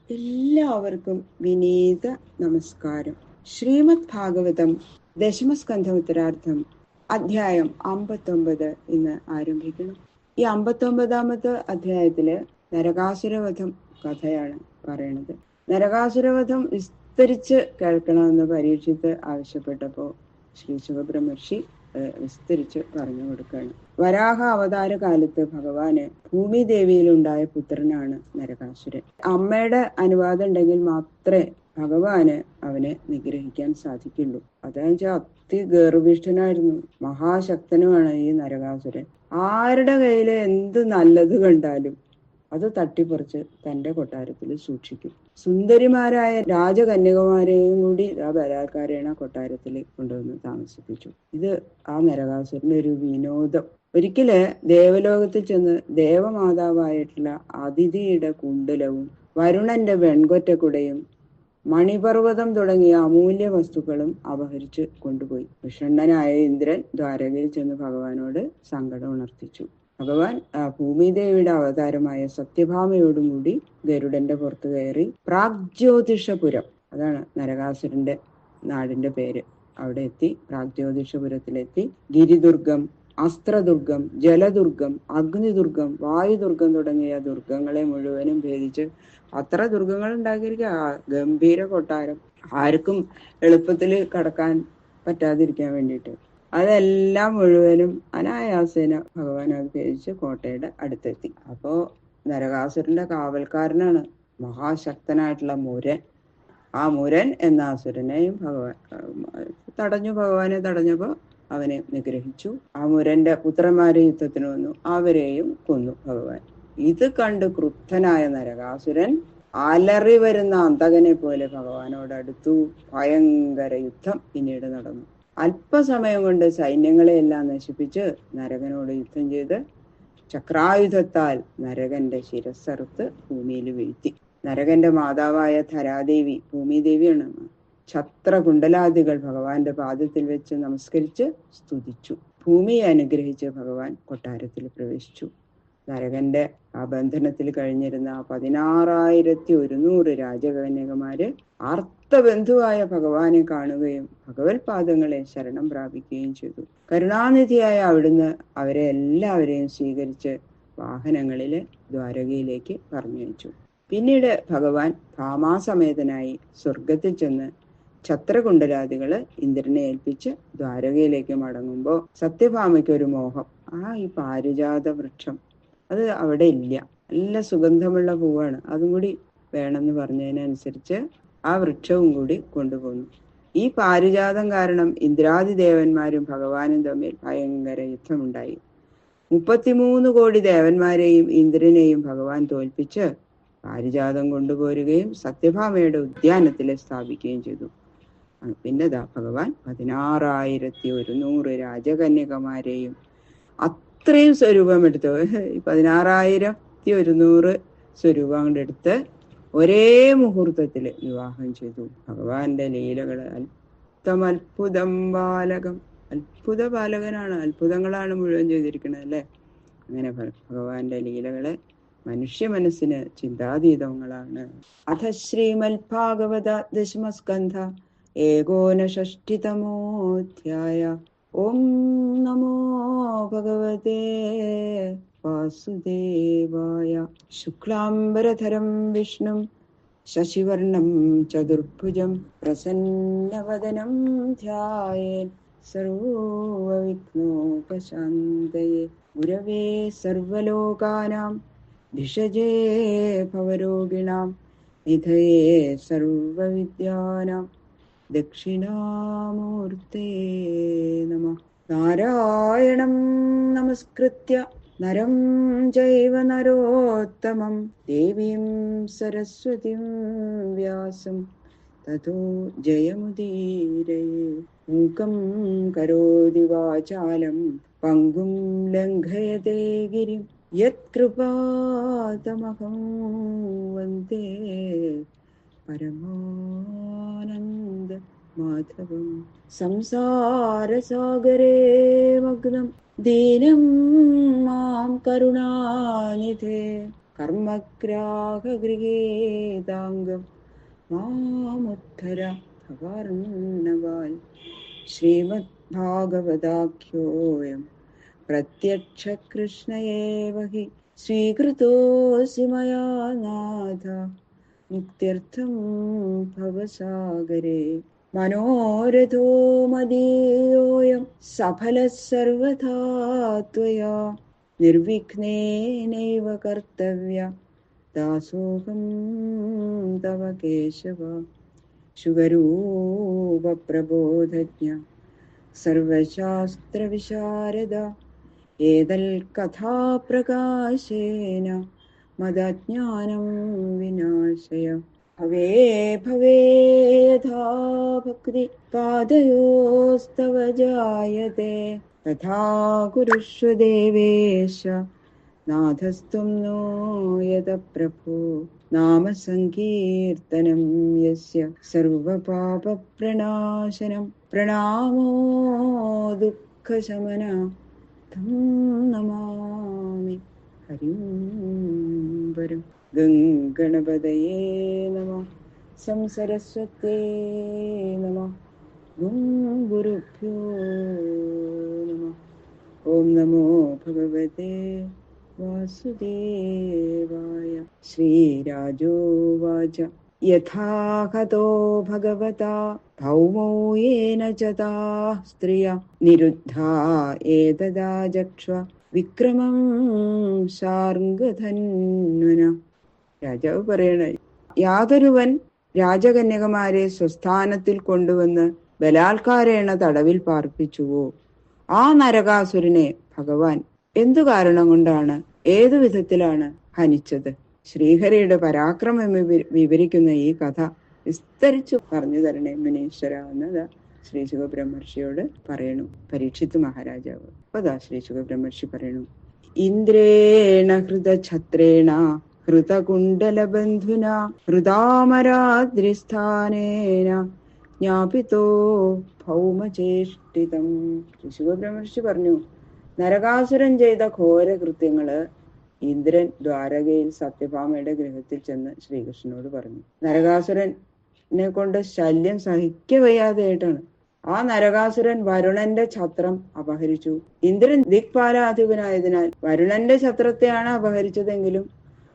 എല്ലാവർക്കും വിനീത നമസ്കാരം. ശ്രീമദ് ഭാഗവതം ദശമസ്കന്ധം ഉത്തരാർത്ഥം അധ്യായം 59 ഇന്ന് ആരംഭിക്കണം. ഈ 59ാമത്തെ അധ്യായത്തില് നരകാസുരവധം കഥയാണ് പറയണത്. നരകാസുരവധം വിസ്തരിച്ച് കേൾക്കണമെന്ന് പരീക്ഷിത്ത് ആവശ്യപ്പെട്ടപ്പോ ശ്രീ ശുകബ്രഹ്മർഷി വിസ്തരിച്ച് പറഞ്ഞു കൊടുക്കുകയാണ്. വരാഹ അവതാര കാലത്ത് ഭഗവാന് ഭൂമിദേവിയിലുണ്ടായ പുത്രനാണ് നരകാസുരൻ. അമ്മയുടെ അനുവാദം ഉണ്ടെങ്കിൽ മാത്രമേ ഭഗവാന് അവനെ നിഗ്രഹിക്കാൻ സാധിക്കുള്ളൂ. അതെന്ന് വെച്ചാൽ അതിഗർഭിഷ്ഠനായിരുന്നു, മഹാശക്തനുമാണ് ഈ നരകാസുരൻ. ആരുടെ കയ്യില് എന്ത് നല്ലത് കണ്ടാലും അത് തട്ടിപ്പറിച്ച് തന്റെ കൊട്ടാരത്തിൽ സൂക്ഷിക്കും. സുന്ദരിമാരായ രാജകന്യകമാരെയും കൂടി ആ ബലാത്കാരേണ കൊട്ടാരത്തിൽ കൊണ്ടുവന്ന് താമസിപ്പിച്ചു. ഇത് ആ നരകാസുരന്റെ ഒരു വിനോദം. ഒരിക്കല് ദേവലോകത്തിൽ ചെന്ന് ദേവമാതാവായിട്ടുള്ള അതിഥിയുടെ കുണ്ടലവും വരുണന്റെ വെൺകൊറ്റക്കുടയും മണിപർവ്വതം തുടങ്ങിയ അമൂല്യ വസ്തുക്കളും അപഹരിച്ച് കൊണ്ടുപോയി. വിഷണ്ണനായ ഇന്ദ്രൻ ദ്വാരകയിൽ ചെന്ന് ഭഗവാനോട് സങ്കടം ഉണർത്തിച്ചു. ഭഗവാൻ ഭൂമിദേവിയുടെ അവതാരമായ സത്യഭാമയോടും കൂടി ഗരുഡന്റെ പുറത്ത് കയറി പ്രാഗ്ജ്യോതിഷപുരം, അതാണ് നരകാസുരന്റെ നാടിന്റെ പേര്, അവിടെ എത്തി. പ്രാഗ്ജ്യോതിഷപുരത്തിലെത്തി ഗിരിദുർഗം, അസ്ത്രദുർഗം, ജലദുർഗം, അഗ്നിദുർഗം, വായുദുർഗം തുടങ്ങിയ ദുർഗങ്ങളെ മുഴുവനും ഭേദിച്ച് അത്ര ദുർഗങ്ങൾ ഉണ്ടാക്കിയിരിക്കുക. ഗംഭീര കൊട്ടാരം, ആർക്കും എളുപ്പത്തിൽ കടക്കാൻ പറ്റാതിരിക്കാൻ വേണ്ടിയിട്ട് അതെല്ലാം മുഴുവനും അനായാസേന ഭഗവാൻ അത് ഭേദിച്ച് കോട്ടയുടെ അടുത്തെത്തി. അപ്പോ നരകാസുരന്റെ കാവൽക്കാരനാണ് മഹാശക്തനായിട്ടുള്ള മുരൻ. ആ മുരൻ എന്ന അസുരനെയും ഭഗവാനെ തടഞ്ഞപ്പോ അവനെ നിഗ്രഹിച്ചു. ആ മുരന്റെ പുത്രന്മാരെ യുദ്ധത്തിന് വന്നു, അവരെയും കൊന്നു ഭഗവാൻ. ഇത് കണ്ട് ക്രുദ്ധനായ നരകാസുരൻ അലറി വരുന്ന അന്തകനെ പോലെ ഭഗവാനോട് അടുത്തു. ഭയങ്കര യുദ്ധം പിന്നീട് നടന്നു. അല്പസമയം കൊണ്ട് സൈന്യങ്ങളെ എല്ലാം നശിപ്പിച്ച് നരകനോട് യുദ്ധം ചെയ്ത് ചക്രായുധത്താൽ നരകന്റെ ശിരസ്സറുത്ത് ഭൂമിയിൽ വീഴ്ത്തി. നരകന്റെ മാതാവായ ധരാദേവി, ഭൂമിദേവിയാണ്, ഛത്രകുണ്ടലാദികൾ ഭഗവാന്റെ പാദത്തിൽ വെച്ച് നമസ്കരിച്ച് സ്തുതിച്ചു. ഭൂമിയെ അനുഗ്രഹിച്ച് ഭഗവാൻ കൊട്ടാരത്തിൽ പ്രവേശിച്ചു. നരകന്റെ ആ ബന്ധനത്തിൽ കഴിഞ്ഞിരുന്ന 16,100 രാജകന്യകമാര് ആർത്തബന്ധുവായ ഭഗവാനെ കാണുകയും ഭഗവത് പാദങ്ങളെ ശരണം പ്രാപിക്കുകയും ചെയ്തു. കരുണാനിധിയായ അവിടുന്ന് അവരെ എല്ലാവരെയും സ്വീകരിച്ച് വാഹനങ്ങളില് ദ്വാരകയിലേക്ക് പറഞ്ഞയച്ചു. പിന്നീട് ഭഗവാൻ ഭാമാസമേതനായി സ്വർഗത്തിൽ ചെന്ന് ഛത്രകുണ്ടലാദികള് ഇന്ദ്രനെ ഏൽപ്പിച്ച് ദ്വാരകയിലേക്ക് മടങ്ങുമ്പോ സത്യഭാമയ്ക്ക് ഒരു മോഹം. ഈ പാരിജാത വൃക്ഷം അത് അവിടെ ഇല്ല, നല്ല സുഗന്ധമുള്ള പൂവാണ്, അതും കൂടി വേണമെന്ന് പറഞ്ഞതിനനുസരിച്ച് ആ വൃക്ഷവും കൂടി കൊണ്ടുപോന്നു. ഈ പാരിജാതം കാരണം ഇന്ദ്രാദി ദേവന്മാരും ഭഗവാനും തമ്മിൽ ഭയങ്കര യുദ്ധമുണ്ടായി. 33 കോടി ദേവന്മാരെയും ഇന്ദ്രനെയും ഭഗവാൻ തോൽപ്പിച്ച് പാരിജാതം കൊണ്ടുപോരുകയും സത്യഭാമയുടെ ഉദ്യാനത്തിൽ സ്ഥാപിക്കുകയും ചെയ്തു. പിന്നെ ഭഗവാൻ 16,100 രാജകന്യകമാരെയും അത്രയും സ്വരൂപം എടുത്ത് 16,100 സ്വരൂപം കൊണ്ടെടുത്ത് ഒരേ മുഹൂർത്തത്തിൽ വിവാഹം ചെയ്തു. ഭഗവാന്റെ ലീലകള് അത്ഭുതം ബാലകം, അത്ഭുത ബാലകനാണ്, അത്ഭുതങ്ങളാണ് മുഴുവൻ ചെയ്തിരിക്കുന്നത് അല്ലെ. അങ്ങനെ ഭഗവാന്റെ ലീലകള് മനുഷ്യ മനസ്സിന് ചിന്താതീതങ്ങളാണ്. അഥ ശ്രീമദ് ഭാഗവത ദശമസ്കന്ധ ഏകോനഷഷ്ഠിതമോധ്യായ. ഓം നമോ ഭഗവതേ വാസുദേവായ. ശുക്ലാംബരധരം വിഷ്ണും ശശിവർണം ചതുർഭുജം പ്രസന്നവദനം ധ്യായേത് സർവവിഘ്നോപശാന്തയേ. ഗുരവേ സർവലോകാനാം ഭിഷജേ ഭവരോഗിണാം നിധയേ സർവവിദ്യാനാം ദക്ഷിണാമൂർത്തേ നമഃ. നാരായണം നമസ്കൃത്യ നരം ചൈവ നരോത്തമം ദേവീം സരസ്വതീം വ്യാസം തതോ ജയമുദീരയേ. മൂകം കരോതി വാചാലം പങ്കും ലംഘയതേ ഗിരിം യത്കൃപാതമഹം വന്ദേ പരമാനന്ദ മാധവം. സംസാരസാഗരേ മഗ്നം ദീനം മാം കരുണാനിധേ കർമ്മഗ്രാഹഗൃഹേതാംഗം മാമുദ്ധര ഭവാർണവാൽ. ശ്രീമദ്ഭാഗവതാഖ്യോയം പ്രത്യക്ഷ കൃഷ്ണ ഏവ ഹി സ്വീകൃതോऽസി മയാ നാഥ മുക്ത്യർത്ഥം ഭവസാഗരേ. മനോരഥോ മദീയോയം സഫലഃ സർവഥാ ത്വയാ നിർവിഘ്നേനൈവ കർത്തവ്യ ദാസോഹം തവ കേശവ. ശുഗരൂപ പ്രബോധജ്ഞ സർവശാസ്ത്രവിശാരദ ഏതൽ കഥാപ്രകാശേന മദജ്ഞാനം വിനാശയ. ഭവേ ഭവേ യഥാ ഭക്തി പാദയോസ്തവ ജായത്തെ തഥാ കുരുഷ്വ ദേവേശ നാഥസ്ത്വം नो यत प्रभो. നാമ സങ്കീർത്തനം യസ്യ സർവപാപപ്രണാശനം പ്രണാമോ ദുഃഖശമന തം നമാമി. ഹരിം വരം. ഗംഗണപതയേ നമഃ. സംസരസ്വത്യേ നമഃ. ഗുരുഭ്യോ നമഃ. ഓം നമോ ഭഗവതേ വാസുദേവായ. ശ്രീരാജോവാച യഥാ ഹതോ ഭഗവതാ ഭൗമോ യേന ച താഃ സ്ത്രിയ നിരുദ്ധാ ഏതദാ ജക്ഷ്വ വിക്രമം ശാർംഗധന്വന. രാജാവ് പറയണ, യാതൊരുവൻ രാജകന്യകമാരെ സ്വസ്ഥാനത്തിൽ കൊണ്ടുവന്ന് ബലാത്കാരേണ തടവിൽ പാർപ്പിച്ചുവോ ആ നരകാസുരനെ ഭഗവാൻ എന്തു കാരണം കൊണ്ടാണ്, ഏതു വിധത്തിലാണ് ഹനിച്ചത്? ശ്രീഹരിയുടെ പരാക്രമം വിവരിക്കുന്ന ഈ കഥ വിസ്തരിച്ചു പറഞ്ഞു തരണേ മുനീശ്വര എന്നത് ശ്രീ ശുകബ്രഹ്മർഷിയോട് പറയണു പരീക്ഷിത്ത് മഹാരാജാവ്. അതാ ശ്രീ ശുകബ്രഹ്മർഷി പറയണു, ഇന്ദ്രേണ ഹൃതഛത്രേണ ഹൃതകുണ്ടലബന്ധുന ഹൃതാമരാദ്രിസ്ഥാനേന ജ്ഞാപിതോ ഭൗമചേഷ്ടിതം. ശ്രീ ശുകബ്രഹ്മർഷി പറഞ്ഞു, നരകാസുരൻ ചെയ്ത ഘോര കൃത്യങ്ങള് ഇന്ദ്രൻ ദ്വാരകയിൽ സത്യഭാമയുടെ ഗൃഹത്തിൽ ചെന്ന് ശ്രീകൃഷ്ണനോട് പറഞ്ഞു. നരകാസുരനെ കൊണ്ട് ശല്യം സഹിക്കവയ്യാതെയായിട്ടാണ്. ആ നരകാസുരൻ വരുണന്റെ ഛത്രം അപഹരിച്ചു. ഇന്ദ്രൻ ദിക്പാലാധിപനായതിനാൽ വരുണന്റെ ഛത്രത്തെയാണ് അപഹരിച്ചതെങ്കിലും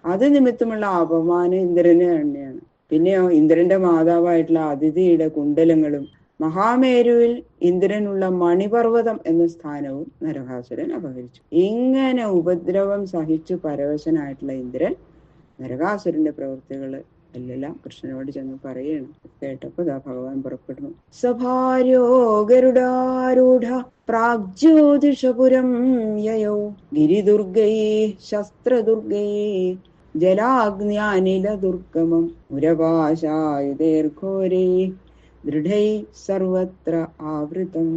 അത് നിമിത്തമുള്ള അപമാനം ഇന്ദ്രന് തന്നെയാണ്. പിന്നെയോ ഇന്ദ്രന്റെ മാതാവായിട്ടുള്ള അതിഥിയുടെ കുണ്ടലങ്ങളും മഹാമേരുവിൽ ഇന്ദ്രനുള്ള മണിപർവ്വതം എന്ന സ്ഥാനവും നരകാസുരൻ അപഹരിച്ചു. ഇങ്ങനെ ഉപദ്രവം സഹിച്ചു പരവശനായിട്ടുള്ള ഇന്ദ്രൻ നരകാസുരന്റെ പ്രവൃത്തികള് എല്ലാം കൃഷ്ണനോട് ചെന്ന് പറയണം. കേട്ടപ്പോ ദാ ഭഗവാൻ പുറപ്പെടുന്നു. സഭാര്യോ ഗരുഡാരൂഢ പ്രാഗ്ജ്യോതിഷപുരം യയോ ഗിരിദുർഗൈ ശസ്ത്രദുർഗൈ ജലാഗ്ന്യാനില ദുർഗമം മുരപാശായുധേർഘോരൈ ദൃഢൈ സർവത്ര ആവൃതം.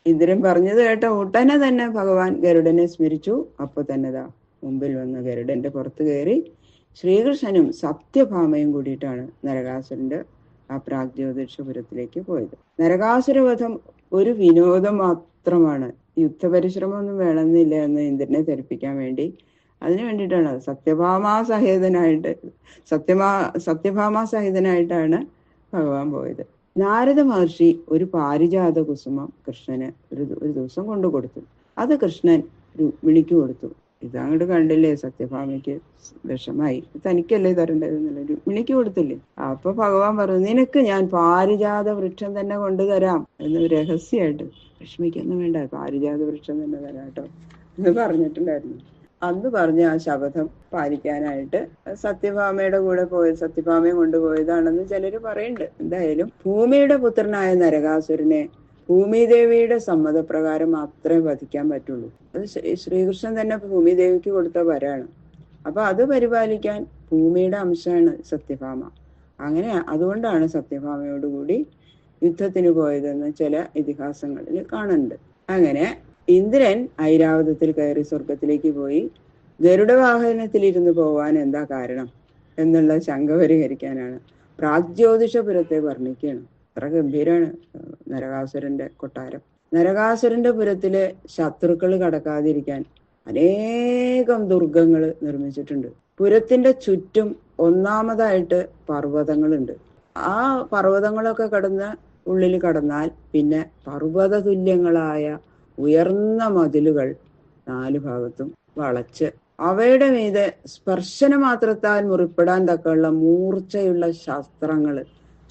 ഇന്ദ്രൻ പറഞ്ഞത് കേട്ട ഉടനെ തന്നെ ഭഗവാൻ ഗരുഡനെ സ്മരിച്ചു. അപ്പൊ തന്നെ ദാ മുമ്പിൽ വന്ന് ഗരുഡന്റെ പുറത്ത് കയറി ശ്രീകൃഷ്ണനും സത്യഭാമയും കൂടിയിട്ടാണ് നരകാസുരന്റെ ആ പ്രാഗ്ജ്യോതിഷപുരത്തിലേക്ക് പോയത്. നരകാസുരവധം ഒരു വിനോദം മാത്രമാണ്, യുദ്ധപരിശ്രമമൊന്നും വേണമെന്നില്ല എന്ന് ഇന്ദ്രനെ ധരിപ്പിക്കാൻ വേണ്ടി, അതിനു വേണ്ടിയിട്ടാണ് സത്യഭാമാസഹിതനായിട്ടാണ് ഭഗവാൻ പോയത്. നാരദ മഹർഷി ഒരു പാരിജാത കുസുമം കൃഷ്ണന് ഒരു ദിവസം കൊണ്ടു കൊടുത്തു. അത് കൃഷ്ണൻ രുക്മിണിക്ക് കൊടുത്തു. ഇതങ്ങോട്ട് കണ്ടില്ലേ, സത്യഭാമയ്ക്ക് വിഷമായി, തനിക്കല്ലേ തരേണ്ടതെന്നില്ല, രുക്മിണിക്ക് കൊടുത്തില്ലേ. അപ്പൊ ഭഗവാൻ പറഞ്ഞു, നിനക്ക് ഞാൻ പാരിജാത വൃക്ഷം തന്നെ കൊണ്ടുതരാം എന്ന് രഹസ്യമായിട്ട്. ലക്ഷ്മിക്കൊന്നും വേണ്ട, പാരിജാത വൃക്ഷം തന്നെ തരാട്ടോ എന്ന് പറഞ്ഞിട്ടുണ്ടായിരുന്നു. അന്ന് പറഞ്ഞ ആ ശപഥം പാലിക്കാനായിട്ട് സത്യഭാമയുടെ കൂടെ സത്യഭാമയെ കൊണ്ടുപോയതാണെന്ന് ചിലര് പറയുന്നുണ്ട്. എന്തായാലും ഭൂമിയുടെ പുത്രനായ നരകാസുരനെ ഭൂമിദേവിയുടെ സമ്മതപ്രകാരം മാത്രമേ വധിക്കാൻ പറ്റുള്ളൂ. അത് ശ്രീകൃഷ്ണൻ തന്നെ ഭൂമിദേവിക്ക് കൊടുത്ത വരാണ്. അപ്പൊ അത് പരിപാലിക്കാൻ ഭൂമിയുടെ അംശമാണ് സത്യഭാമ. അങ്ങനെ അതുകൊണ്ടാണ് സത്യഭാമയോടുകൂടി യുദ്ധത്തിന് പോയതെന്ന് ചില ഇതിഹാസങ്ങളിൽ കാണുന്നുണ്ട്. അങ്ങനെ ഇന്ദ്രൻ ഐരാവതത്തിൽ കയറി സ്വർഗത്തിലേക്ക് പോയി. ഗരുഡവാഹനത്തിലിരുന്ന് പോവാൻ എന്താ കാരണം എന്നുള്ള ശങ്ക പരിഹരിക്കാനാണ് പ്രാഗ്ജ്യോതിഷപുരത്തെ വർണ്ണിക്കുകയാണ്. അത്ര ഗംഭീരമാണ് നരകാസുരന്റെ കൊട്ടാരം. നരകാസുരന്റെ പുരത്തില് ശത്രുക്കൾ കടക്കാതിരിക്കാൻ അനേകം ദുർഗങ്ങൾ നിർമ്മിച്ചിട്ടുണ്ട്. പുരത്തിന്റെ ചുറ്റും ഒന്നാമതായിട്ട് പർവ്വതങ്ങളുണ്ട്. ആ പർവ്വതങ്ങളൊക്കെ കടന്ന് ഉള്ളിൽ കടന്നാൽ പിന്നെ പർവ്വത തുല്യങ്ങളായ ഉയർന്ന മതിലുകൾ 4 ഭാഗത്തും വളച്ച് അവയുടെ മീതെ സ്പർശന മാത്രത്താൽ മുറിപ്പെടാൻ തക്കമുള്ള മൂർച്ചയുള്ള ശസ്ത്രങ്ങൾ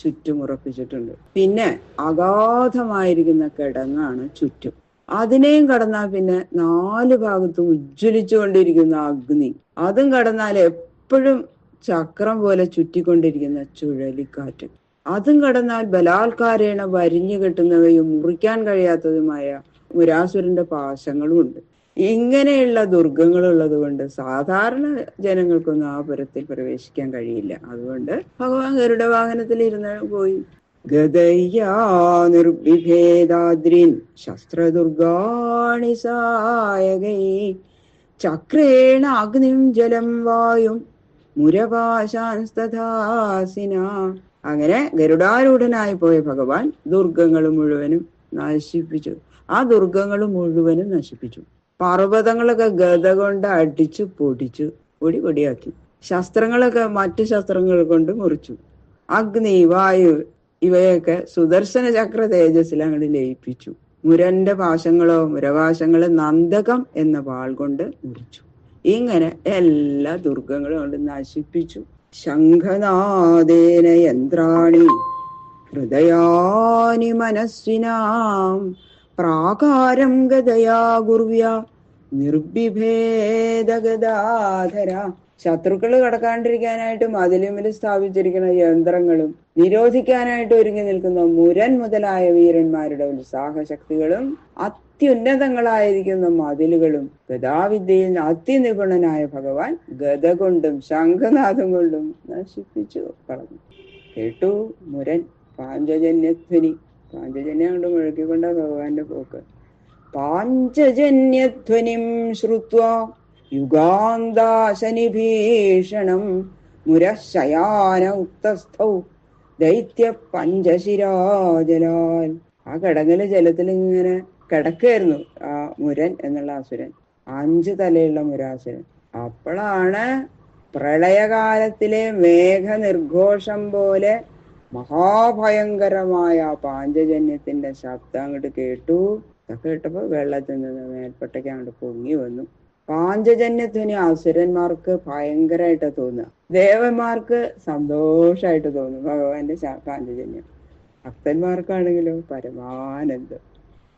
ചുറ്റുമുറപ്പിച്ചിട്ടുണ്ട്. പിന്നെ അഗാധമായിരിക്കുന്ന കിടങ്ങാണ് ചുറ്റും. അതിനെയും കടന്നാൽ പിന്നെ 4 ഭാഗത്തും ഉജ്ജ്വലിച്ചു കൊണ്ടിരിക്കുന്ന അഗ്നി, അതും കടന്നാൽ എപ്പോഴും ചക്രം പോലെ ചുറ്റിക്കൊണ്ടിരിക്കുന്ന ചുഴലിക്കാറ്റ്, അതും കടന്നാൽ ബലാത്കാരേണ വരിഞ്ഞു കെട്ടുന്നവയും മുറിക്കാൻ കഴിയാത്തതുമായ മുരാസുരന്റെ പാശങ്ങളും ഉണ്ട്. ഇങ്ങനെയുള്ള ദുർഗങ്ങളുള്ളത് കൊണ്ട് സാധാരണ ജനങ്ങൾക്കൊന്നും ആ പുരത്തിൽ പ്രവേശിക്കാൻ കഴിയില്ല. അതുകൊണ്ട് ഭഗവാൻ ഗരുഡ വാഹനത്തിൽ ഇരുന്ന് പോയി. ഗദയ്യാ നിർവിഭേദാദ്രിൻ ശസ്ത്രദുർഗാണി സായകൈ ചക്രേണ അഗ്നിം ജലം വായും മുരപാശാൻസ്തഥാസിന. അങ്ങനെ ഗരുഡാരൂഢനായി പോയ ഭഗവാൻ ദുർഗങ്ങൾ മുഴുവനും നശിപ്പിച്ചു. ആ ദുർഗങ്ങൾ മുഴുവനും നശിപ്പിച്ചു. പർവ്വതങ്ങളൊക്കെ ഗദ കൊണ്ട് അടിച്ചു പൊടിച്ചു പൊടിയാക്കി. ശസ്ത്രങ്ങളൊക്കെ മറ്റു ശസ്ത്രങ്ങൾ കൊണ്ട് മുറിച്ചു. അഗ്നി, വായു ഇവയൊക്കെ സുദർശന ചക്ര തേജസ്സിൽ അങ്ങോട്ട് ലയിപ്പിച്ചു. മുരന്റെ മുരപാശങ്ങളോ നന്ദകം എന്ന വാൾ കൊണ്ട് മുറിച്ചു. ഇങ്ങനെ എല്ലാ ദുർഗങ്ങളും കൊണ്ട് നശിപ്പിച്ചു. ശംഖനാദേന യന്ത്രാണി ഹൃദയാനി മനസ്വിനാം പ്രാകാരം ഗദയാ ഗുർവ്യ നിർവിഭേദഗദാധര. ശത്രുക്കൾ കടക്കാണ്ടിരിക്കാനായിട്ട് മതിലുമിൽ സ്ഥാപിച്ചിരിക്കുന്ന യന്ത്രങ്ങളും നിരോധിക്കാനായിട്ട് ഒരുങ്ങി നിൽക്കുന്ന മുരൻ മുതലായ വീരന്മാരുടെ ഉത്സാഹശക്തികളും അത്യുന്നതങ്ങളായിരിക്കുന്ന മതിലുകളും ഗദാവിദ്യയിൽ അതിനിപുണനായ ഭഗവാൻ ഗദ കൊണ്ടും ശംഖനാഥം കൊണ്ടും നശിപ്പിച്ചു കളഞ്ഞു. കേട്ടു മുരൻ പാഞ്ചജന്യധ്വനി. പാഞ്ചജന്യം കൊണ്ട് മുഴക്കിക്കൊണ്ട ഭഗവാന്റെ പോക്ക്. പാഞ്ചജന്യധ്വനിം ശ്രുത്വാ യുഗാന്താശനിഭീഷണം മുരശയാന ഉക്തസ്ഥൗ ദൈത്യ പഞ്ചശിരാജലാൽ. ആ കിടങ്ങല് ജലത്തിൽ ഇങ്ങനെ കിടക്കായിരുന്നു ആ മുരൻ എന്നുള്ള അസുരൻ, 5 തലയുള്ള മുരാസുരൻ. അപ്പോഴാണ് പ്രളയകാലത്തിലെ മേഘനിർഘോഷം പോലെ മഹാഭയങ്കരമായ പാഞ്ചജന്യത്തിന്റെ ശബ്ദം അങ്ങോട്ട് കേട്ടു. കേട്ടപ്പോ വെള്ളത്തിൽ നിന്ന് മേൽപ്പെട്ടേക്ക് അങ്ങോട്ട് പൊങ്ങി വന്നു. പാഞ്ചജന്യധ്വനി അസുരന്മാർക്ക് ഭയങ്കരമായിട്ട് തോന്നുക, ദേവന്മാർക്ക് സന്തോഷമായിട്ട് തോന്നും ഭഗവാന്റെ പാഞ്ചജന്യം. ഭക്തന്മാർക്കാണെങ്കിലോ പരമാനന്ദം.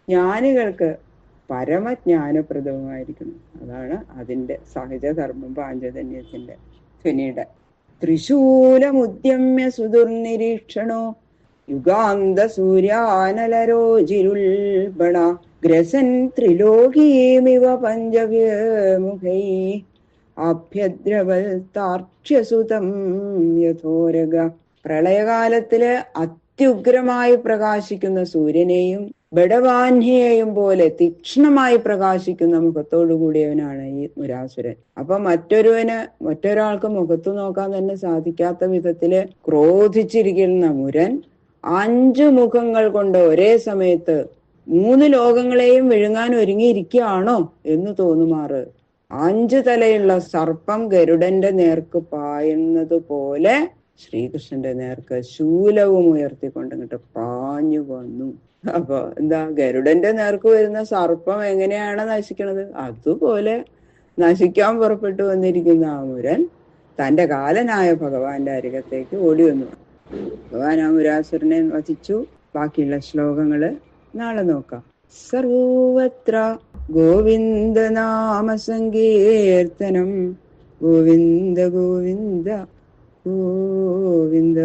ജ്ഞാനികൾക്ക് പരമജ്ഞാനപ്രദമായിരിക്കണം. അതാണ് അതിന്റെ സഹജധർമ്മം പാഞ്ചജന്യത്തിന്റെ ധ്വനിയുടെ. ത്രിശൂലമുദ്യമ്യ സുദുർനിരീക്ഷണോ യുഗാന്ത സൂര്യാനലരോജിരുൾബണ ഗ്രസൻ ത്രിലോകീമിവ പഞ്ചവ്യമുഖൈ അഭ്യദ്രവൽ താർക്ഷ്യസുതം യഥോരഗ. പ്രളയകാലത്തില് അത്യുഗ്രമായി പ്രകാശിക്കുന്ന സൂര്യനെയും ബഡവാന്യെയും പോലെ തീക്ഷ്ണമായി പ്രകാശിക്കുന്ന മുഖത്തോടു കൂടിയവനാണ് ഈ മുരാസുരൻ. അപ്പൊ മറ്റൊരാൾക്ക് മുഖത്തു നോക്കാൻ തന്നെ സാധിക്കാത്ത വിധത്തില് ക്രോധിച്ചിരിക്കുന്ന മുരൻ 5 മുഖങ്ങൾ കൊണ്ട് ഒരേ സമയത്ത് 3 ലോകങ്ങളെയും വിഴുങ്ങാൻ ഒരുങ്ങിയിരിക്കുകയാണോ എന്ന് തോന്നുമാറ് 5 തലയുള്ള സർപ്പം ഗരുഡന്റെ നേർക്ക് പായുന്നത് പോലെ ശ്രീകൃഷ്ണന്റെ നേർക്ക് ശൂലവും ഉയർത്തിക്കൊണ്ടിട്ട് പാഞ്ഞു വന്നു. അപ്പൊ എന്താ, ഗരുഡന്റെ നേർക്ക് വരുന്ന സർപ്പം എങ്ങനെയാണ് നശിക്കണത്, അതുപോലെ നശിക്കാൻ പുറപ്പെട്ടു വന്നിരിക്കുന്ന ആ മുരൻ തന്റെ കാലനായ ഭഗവാന്റെ അരികത്തേക്ക് ഓടി വന്നു. ഭഗവാൻ ആ മുരാസുരനെ വധിച്ചു. ബാക്കിയുള്ള ശ്ലോകങ്ങള് നാളെ നോക്കാം. സർവത്ര ഗോവിന്ദ നാമ സങ്കീർത്തനം ഗോവിന്ദ ഗോവിന്ദ ഗോവിന്ദ.